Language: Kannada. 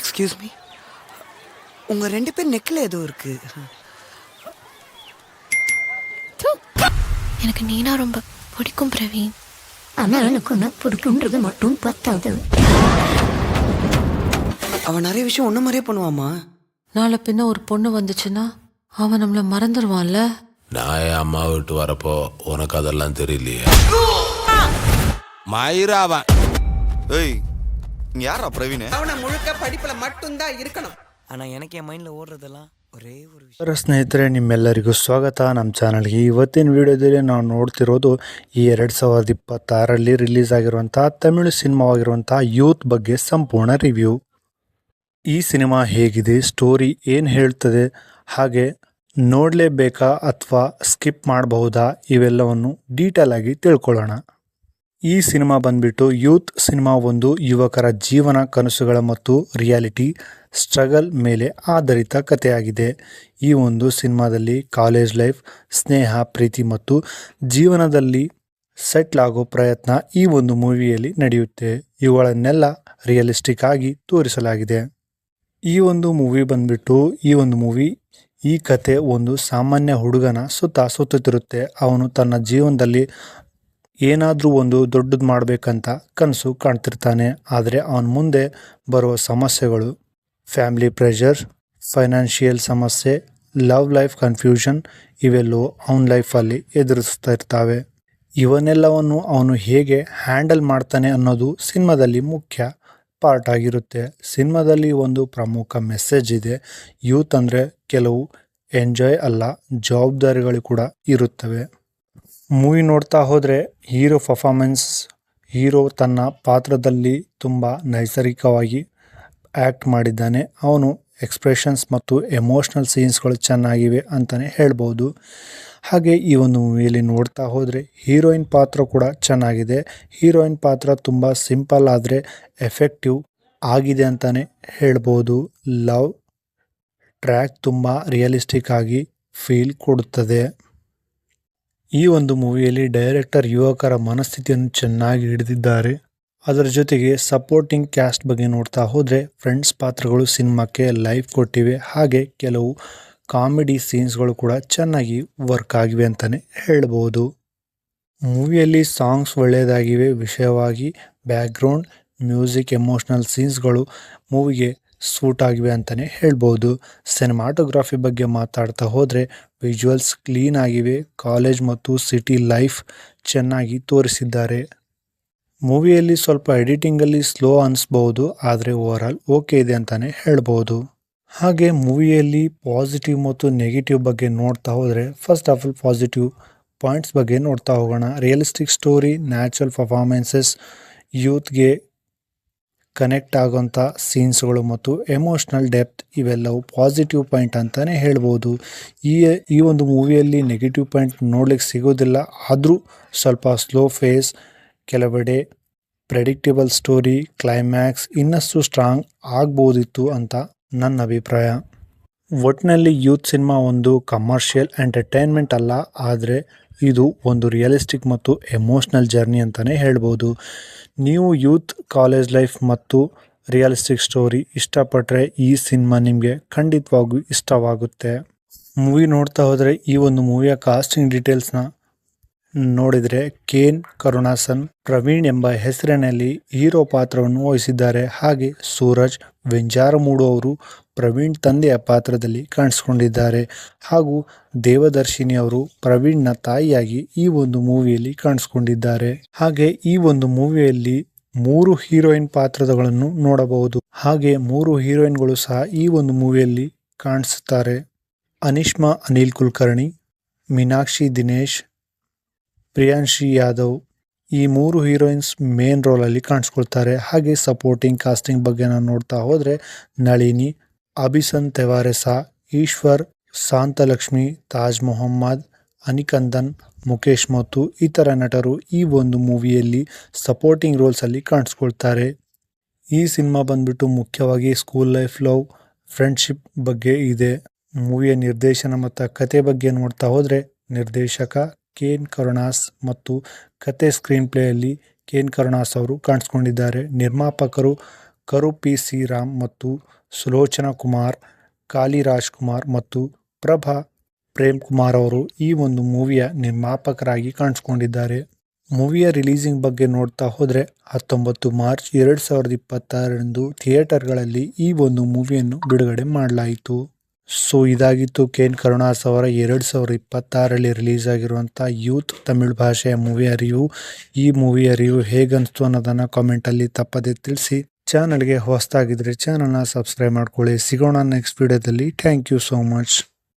எக்ஸ்கியூஸ் மீ, உங்கள் 2 பேர் நெக்கில் ஏதோ இருக்கு. எனக்கு நீனா ரொம்ப பிடிக்கும் பிரவீன். ஆனால் எனக்கு உன்னை பிடிக்குன்றது மட்டும் பத்தாது. அவன் நிறைய விஷயம் ஒன்று மாதிரியே பண்ணுவாமா. நாளை பின்ன ஒரு பொண்ணு வந்துச்சுன்னா அவன் நம்மளை மறந்துடுவான்ல. நான் என் அம்மா விட்டு வரப்போ உனக்கு அதெல்லாம் தெரியலையே. மயிராவன் ஏய், நீ யாரா பிரவீன்? அவனை முழுக்க படிப்புல மட்டும்தான் இருக்கணும். ஆனா எனக்கு என் மைண்ட்ல ஓடுறதெல்லாம் ஒரே ஒரு விஷயம். ಸ್ನೇಹಿತರೆ, ನಿಮ್ಮೆಲ್ಲರಿಗೂ ಸ್ವಾಗತ ನಮ್ಮ ಚಾನಲ್ಗೆ. ಇವತ್ತಿನ ವಿಡಿಯೋದಲ್ಲಿ ನಾವು ನೋಡ್ತಿರೋದು ಈ 2026ರಲ್ಲಿ ರಿಲೀಸ್ ಆಗಿರುವಂಥ ತಮಿಳು ಸಿನಿಮಾವಾಗಿರುವಂಥ ಯೂತ್ ಬಗ್ಗೆ ಸಂಪೂರ್ಣ ರಿವ್ಯೂ. ಈ ಸಿನಿಮಾ ಹೇಗಿದೆ, ಸ್ಟೋರಿ ಏನು ಹೇಳ್ತದೆ, ಹಾಗೆ ನೋಡಲೇಬೇಕಾ ಅಥವಾ ಸ್ಕಿಪ್ ಮಾಡಬಹುದಾ, ಇವೆಲ್ಲವನ್ನು ಡೀಟೇಲ್ ಆಗಿ ತಿಳ್ಕೊಳ್ಳೋಣ. ಈ ಸಿನಿಮಾ ಬಂದ್ಬಿಟ್ಟು ಯೂತ್ ಸಿನಿಮಾ, ಒಂದು ಯುವಕರ ಜೀವನ, ಕನಸುಗಳ ಮತ್ತು ರಿಯಾಲಿಟಿ ಸ್ಟ್ರಗಲ್ ಮೇಲೆ ಆಧಾರಿತ ಕಥೆಯಾಗಿದೆ. ಈ ಒಂದು ಸಿನಿಮಾದಲ್ಲಿ ಕಾಲೇಜ್ ಲೈಫ್, ಸ್ನೇಹ, ಪ್ರೀತಿ ಮತ್ತು ಜೀವನದಲ್ಲಿ ಸೆಟ್ಲ್ ಆಗೋ ಪ್ರಯತ್ನ ಈ ಒಂದು ಮೂವಿಯಲ್ಲಿ ನಡೆಯುತ್ತೆ. ಇವುಗಳನ್ನೆಲ್ಲ ರಿಯಲಿಸ್ಟಿಕ್ ಆಗಿ ತೋರಿಸಲಾಗಿದೆ. ಈ ಒಂದು ಮೂವಿ ಈ ಕತೆ ಒಂದು ಸಾಮಾನ್ಯ ಹುಡುಗನ ಸುತ್ತುತ್ತಿರುತ್ತೆ. ಅವನು ತನ್ನ ಜೀವನದಲ್ಲಿ ಏನಾದರೂ ಒಂದು ದೊಡ್ಡದು ಮಾಡಬೇಕಂತ ಕನಸು ಕಾಣ್ತಿರ್ತಾನೆ. ಆದರೆ ಅವನ ಮುಂದೆ ಬರುವ ಸಮಸ್ಯೆಗಳು, ಫ್ಯಾಮಿಲಿ ಪ್ರೆಷರ್, ಫೈನಾನ್ಷಿಯಲ್ ಸಮಸ್ಯೆ, ಲವ್ ಲೈಫ್ ಕನ್ಫ್ಯೂಷನ್, ಇವೆಲ್ಲವೂ ಅವನ ಲೈಫಲ್ಲಿ ಎದುರಿಸ್ತಾ ಇರ್ತವೆ. ಇವನ್ನೆಲ್ಲವನ್ನು ಅವನು ಹೇಗೆ ಹ್ಯಾಂಡಲ್ ಮಾಡ್ತಾನೆ ಅನ್ನೋದು ಸಿನಿಮಾದಲ್ಲಿ ಮುಖ್ಯ ಪಾರ್ಟ್ ಆಗಿರುತ್ತೆ. ಸಿನಿಮಾದಲ್ಲಿ ಒಂದು ಪ್ರಮುಖ ಮೆಸೇಜ್ ಇದೆ. ಯೂತ್ ಅಂದರೆ ಕೆಲವು ಎಂಜಾಯ್ ಅಲ್ಲ, ಜವಾಬ್ದಾರಿಗಳು ಕೂಡ ಇರುತ್ತವೆ. ಮೂವಿ ನೋಡ್ತಾ ಹೋದರೆ ಹೀರೋ ಪರ್ಫಾರ್ಮೆನ್ಸ್, ಹೀರೋ ತನ್ನ ಪಾತ್ರದಲ್ಲಿ ತುಂಬ ನೈಸರ್ಗಿಕವಾಗಿ ಆ್ಯಕ್ಟ್ ಮಾಡಿದ್ದಾನೆ. ಅವನು ಎಕ್ಸ್ಪ್ರೆಷನ್ಸ್ ಮತ್ತು ಎಮೋಷ್ನಲ್ ಸೀನ್ಸ್ಗಳು ಚೆನ್ನಾಗಿವೆ ಅಂತಲೇ ಹೇಳ್ಬೋದು. ಹಾಗೆ ಈ ಒಂದು ಮೂವಿಯಲ್ಲಿ ನೋಡ್ತಾ ಹೋದರೆ ಹೀರೋಯಿನ್ ಪಾತ್ರ ಕೂಡ ಚೆನ್ನಾಗಿದೆ. ಹೀರೋಯಿನ್ ಪಾತ್ರ ತುಂಬ ಸಿಂಪಲ್ ಆದರೆ ಎಫೆಕ್ಟಿವ್ ಆಗಿದೆ ಅಂತಲೇ ಹೇಳ್ಬೋದು. ಲವ್ ಟ್ರ್ಯಾಕ್ ತುಂಬ ರಿಯಲಿಸ್ಟಿಕ್ ಆಗಿ ಫೀಲ್ ಕೊಡುತ್ತದೆ. ಈ ಒಂದು ಮೂವಿಯಲ್ಲಿ ಡೈರೆಕ್ಟರ್ ಯುವಕರ ಮನಸ್ಥಿತಿಯನ್ನು ಚೆನ್ನಾಗಿ ಹಿಡಿದಿದ್ದಾರೆ. ಅದರ ಜೊತೆಗೆ ಸಪೋರ್ಟಿಂಗ್ ಕ್ಯಾಸ್ಟ್ ಬಗ್ಗೆ ನೋಡ್ತಾ ಹೋದರೆ ಫ್ರೆಂಡ್ಸ್ ಪಾತ್ರಗಳು ಸಿನಿಮಾಕ್ಕೆ ಲೈಫ್ ಕೊಟ್ಟಿವೆ. ಹಾಗೆ ಕೆಲವು ಕಾಮಿಡಿ ಸೀನ್ಸ್ಗಳು ಕೂಡ ಚೆನ್ನಾಗಿ ವರ್ಕ್ ಆಗಿವೆ ಅಂತಲೇ ಹೇಳ್ಬೋದು. ಮೂವಿಯಲ್ಲಿ ಸಾಂಗ್ಸ್ ಒಳ್ಳೆಯದಾಗಿವೆ. ವಿಷಯವಾಗಿ ಬ್ಯಾಕ್ಗ್ರೌಂಡ್ ಮ್ಯೂಸಿಕ್, ಎಮೋಷ್ನಲ್ ಸೀನ್ಸ್ಗಳು ಮೂವಿಗೆ ಸೂಟ್ ಆಗಿವೆ ಅಂತಲೇ ಹೇಳ್ಬೋದು. ಸಿನಿಮಾಟೋಗ್ರಫಿ ಬಗ್ಗೆ ಮಾತಾಡ್ತಾ ಹೋದರೆ ವಿಜುವಲ್ಸ್ ಕ್ಲೀನ್ ಆಗಿವೆ. ಕಾಲೇಜ್ ಮತ್ತು ಸಿಟಿ ಲೈಫ್ ಚೆನ್ನಾಗಿ ತೋರಿಸಿದ್ದಾರೆ. ಮೂವಿಯಲ್ಲಿ ಸ್ವಲ್ಪ ಎಡಿಟಿಂಗಲ್ಲಿ ಸ್ಲೋ ಅನಿಸ್ಬೋದು, ಆದರೆ ಓವರಾಲ್ ಓಕೆ ಇದೆ ಅಂತಲೇ ಹೇಳ್ಬೋದು. ಹಾಗೆ ಮೂವಿಯಲ್ಲಿ ಪಾಸಿಟಿವ್ ಮತ್ತು ನೆಗೆಟಿವ್ ಬಗ್ಗೆ ನೋಡ್ತಾ ಹೋದರೆ first of all positive points ಬಗ್ಗೆ ನೋಡ್ತಾ ಹೋಗೋಣ. ರಿಯಲಿಸ್ಟಿಕ್ ಸ್ಟೋರಿ, ನ್ಯಾಚುರಲ್ ಪರ್ಫಾರ್ಮೆನ್ಸಸ್, ಯೂತ್ಗೆ ಕನೆಕ್ಟ್ ಆಗೋಂಥ ಸೀನ್ಸ್ಗಳು ಮತ್ತು ಎಮೋಷ್ನಲ್ ಡೆಪ್ತ್, ಇವೆಲ್ಲವೂ ಪಾಸಿಟಿವ್ ಪಾಯಿಂಟ್ ಅಂತಲೇ ಹೇಳ್ಬೋದು. ಈ ಒಂದು ಮೂವಿಯಲ್ಲಿ ನೆಗೆಟಿವ್ ಪಾಯಿಂಟ್ ನೋಡ್ಲಿಕ್ಕೆ ಸಿಗೋದಿಲ್ಲ. ಆದರೂ ಸ್ವಲ್ಪ ಸ್ಲೋ ಫೇಸ್, ಕೆಲವೆಡೆ ಪ್ರೆಡಿಕ್ಟೇಬಲ್ ಸ್ಟೋರಿ, ಕ್ಲೈಮ್ಯಾಕ್ಸ್ ಇನ್ನಷ್ಟು ಸ್ಟ್ರಾಂಗ್ ಆಗ್ಬೋದಿತ್ತು ಅಂತ ನನ್ನ ಅಭಿಪ್ರಾಯ. ಒಟ್ಟಿನಲ್ಲಿ ಯೂತ್ ಸಿನಿಮಾ ಒಂದು ಕಮರ್ಷಿಯಲ್ ಎಂಟರ್ಟೈನ್ಮೆಂಟ್ ಅಲ್ಲ, ಆದರೆ ಇದು ಒಂದು ರಿಯಲಿಸ್ಟಿಕ್ ಮತ್ತು ಎಮೋಷ್ನಲ್ ಜರ್ನಿ ಅಂತಲೇ ಹೇಳ್ಬೋದು. ನೀವು ಯೂತ್, ಕಾಲೇಜ್ ಲೈಫ್ ಮತ್ತು ರಿಯಲಿಸ್ಟಿಕ್ ಸ್ಟೋರಿ ಇಷ್ಟಪಟ್ಟರೆ ಈ ಸಿನಿಮಾ ನಿಮಗೆ ಖಂಡಿತವಾಗೂ ಇಷ್ಟವಾಗುತ್ತೆ. ಮೂವಿ ನೋಡ್ತಾ ಹೋದರೆ ಈ ಒಂದು ಮೂವಿಯ ಕಾಸ್ಟಿಂಗ್ ಡೀಟೇಲ್ಸ್ನ ನೋಡಿದರೆ ಕೇನ್ ಕರುಣಾಸನ್ ಪ್ರವೀಣ್ ಎಂಬ ಹೆಸರಿನಲ್ಲಿ ಹೀರೋ ಪಾತ್ರವನ್ನು ವಹಿಸಿದ್ದಾರೆ. ಹಾಗೆ ಸೂರಜ್ ವೆಂಜಾರಮೂಡು ಅವರು ಪ್ರವೀಣ್ ತಂದೆಯ ಪಾತ್ರದಲ್ಲಿ ಕಾಣಿಸ್ಕೊಂಡಿದ್ದಾರೆ. ಹಾಗೂ ದೇವದರ್ಶಿನಿ ಅವರು ಪ್ರವೀಣ್ನ ತಾಯಿಯಾಗಿ ಈ ಒಂದು ಮೂವಿಯಲ್ಲಿ ಕಾಣಿಸ್ಕೊಂಡಿದ್ದಾರೆ. ಹಾಗೆ ಈ ಒಂದು ಮೂವಿಯಲ್ಲಿ 3 ಹೀರೋಯಿನ್ ಪಾತ್ರಗಳನ್ನು ನೋಡಬಹುದು. ಹಾಗೆ 3 ಹೀರೋಯಿನ್ಗಳು ಸಹ ಈ ಒಂದು ಮೂವಿಯಲ್ಲಿ ಕಾಣಿಸುತ್ತಾರೆ. ಅನಿಷ್ಮಾ ಅನಿಲ್ ಕುಲಕರ್ಣಿ, ಮೀನಾಕ್ಷಿ ದಿನೇಶ್, ಪ್ರಿಯಾಂಶಿ ಯಾದವ್, ಈ 3 ಹೀರೋಯಿನ್ಸ್ ಮೇನ್ ರೋಲಲ್ಲಿ ಕಾಣಿಸ್ಕೊಳ್ತಾರೆ. ಹಾಗೆ ಸಪೋರ್ಟಿಂಗ್ ಕಾಸ್ಟಿಂಗ್ ಬಗ್ಗೆ ನಾವು ನೋಡ್ತಾ ಹೋದರೆ ನಳಿನಿ, ಅಭಿಸನ್ ತೆವಾರೆಸಾ, ಈಶ್ವರ್, ಶಾಂತಲಕ್ಷ್ಮಿ, ತಾಜ್ ಮೊಹಮ್ಮದ್, ಅನಿಕಂದನ್, ಮುಖೇಶ್ ಮತ್ತು ಇತರ ನಟರು ಈ ಒಂದು ಮೂವಿಯಲ್ಲಿ ಸಪೋರ್ಟಿಂಗ್ ರೋಲ್ಸಲ್ಲಿ ಕಾಣಿಸ್ಕೊಳ್ತಾರೆ. ಈ ಸಿನಿಮಾ ಬಂದ್ಬಿಟ್ಟು ಮುಖ್ಯವಾಗಿ ಸ್ಕೂಲ್ ಲೈಫ್, ಲವ್, ಫ್ರೆಂಡ್ಶಿಪ್ ಬಗ್ಗೆ ಇದೆ. ಮೂವಿಯ ನಿರ್ದೇಶನ ಮತ್ತು ಕತೆ ಬಗ್ಗೆ ನೋಡ್ತಾ ಹೋದರೆ ನಿರ್ದೇಶಕ ಕೇನ್ ಕರುಣಾಸ್ ಮತ್ತು ಕತೆ ಸ್ಕ್ರೀನ್ ಪ್ಲೇಯಲ್ಲಿ ಕೇನ್ ಕರುಣಾಸ್ ಅವರು ಕಾಣಿಸ್ಕೊಂಡಿದ್ದಾರೆ. ನಿರ್ಮಾಪಕರು ಕರು ಪಿ ಸಿ ರಾಮ್ ಮತ್ತು ಸುಲೋಚನಾ ಕುಮಾರ್, ಕಾಳಿರಾಜ್ ಕುಮಾರ್ ಮತ್ತು ಪ್ರಭಾ ಪ್ರೇಮ್ ಕುಮಾರ್ ಅವರು ಈ ಒಂದು ಮೂವಿಯ ನಿರ್ಮಾಪಕರಾಗಿ ಕಾಣಿಸ್ಕೊಂಡಿದ್ದಾರೆ. ಮೂವಿಯ ರಿಲೀಸಿಂಗ್ ಬಗ್ಗೆ ನೋಡ್ತಾ ಹೋದರೆ 19 ಮಾರ್ಚ್ 2026ರಂದು ಥಿಯೇಟರ್ಗಳಲ್ಲಿ ಈ ಒಂದು ಮೂವಿಯನ್ನು ಬಿಡುಗಡೆ ಮಾಡಲಾಯಿತು. ಸೊ ಇದಾಗಿತ್ತು ಕೆ.ಎನ್. ಕರುಣಾಸ್ ಅವರ 2026ರಲ್ಲಿ ರಿಲೀಸ್ ಆಗಿರುವಂಥ ಯೂತ್ ತಮಿಳು ಭಾಷೆಯ ಮೂವಿಯ ರಿವ್ಯೂ. ಈ ಮೂವಿಯ ರಿವ್ಯೂ ಹೇಗನ್ನಿಸ್ತು ಅನ್ನೋದನ್ನು ಕಾಮೆಂಟಲ್ಲಿ ತಪ್ಪದೆ ತಿಳಿಸಿ. ಚಾನಲ್ಗೆ ಹೊಸದಾಗಿದ್ದರೆ ಚಾನಲ್ನ ಸಬ್ಸ್ಕ್ರೈಬ್ ಮಾಡ್ಕೊಳ್ಳಿ. ಸಿಗೋಣ ನೆಕ್ಸ್ಟ್ ವಿಡಿಯೋದಲ್ಲಿ. Thank you so much.